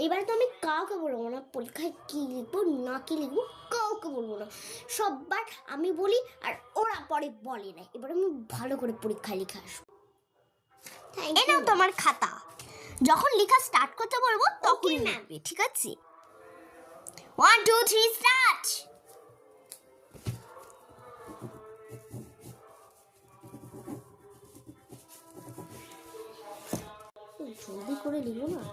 এবারে তো আমি কাউকে বলবো না পরীক্ষায় কি লিখবো না কি লিখবো, কাউকে বলবো না। সববার আমি বলি আর ওরা পরে বলে না। এবার আমি ভালো করে পরীক্ষায় লিখে আসবো। এই নাও তোমার খাতা, যখন লেখা স্টার্ট করতে বলবো তখনই লিখবে, ঠিক আছে? 1 2 3 স্টার্ট। জলদি করে লিখবো না।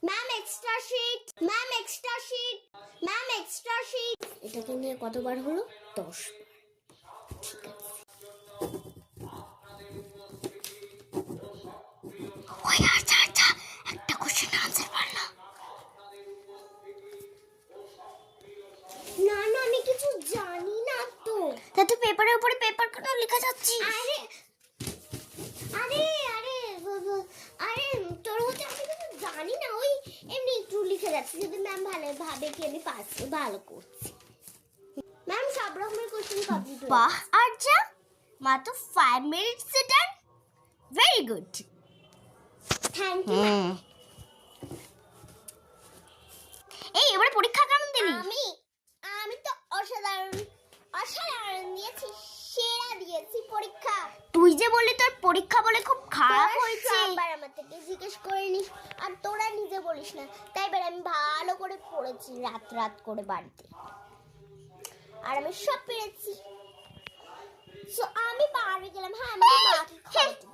Ma'am extra sheet, ma'am extra sheet, ma'am extra sheet. এটাকে নিয়ে কতবার হলো? 10 বার। ঠিক আছে। ওই আচ্ছা একটা কোশ্চেন আনসার পার না। না আমি কিছু জানি না তো। তা তুই পেপারের উপরে পেপার কেন লেখা যাচ্ছিস? আরে তোর হচ্ছে আমি কিছু জানি না, ওই এমনি একটু লিখে যাচ্ছি যদি ম্যাম ভালো ভাবে কি আমি পাস ভালো করছি। ম্যাম সব রকমের কোশ্চেন কমপ্লিট হয়েছে। বাহ আরজা, মাত্র 5 minutes done. Very good, thank you. এই এবারে পরীক্ষা কেমন দিলি? আমি তো অসাধারণ দিয়েছি, সেরা দিয়েছি পরীক্ষা। তুই যে বললি তোর পরীক্ষা বলে খুব খারাপ হয়েছে, একবার আমার থেকে জিজ্ঞেস করে নিস, আর তোরা নিজে বলিস না। তাই এবার আমি ভালো করে পড়েছি রাত করে বাড়িতে, আর আমি সব পেরেছি। সো আমি বাড়ি গেলাম। হ্যাঁ, আমি মাকে খাওয়াতে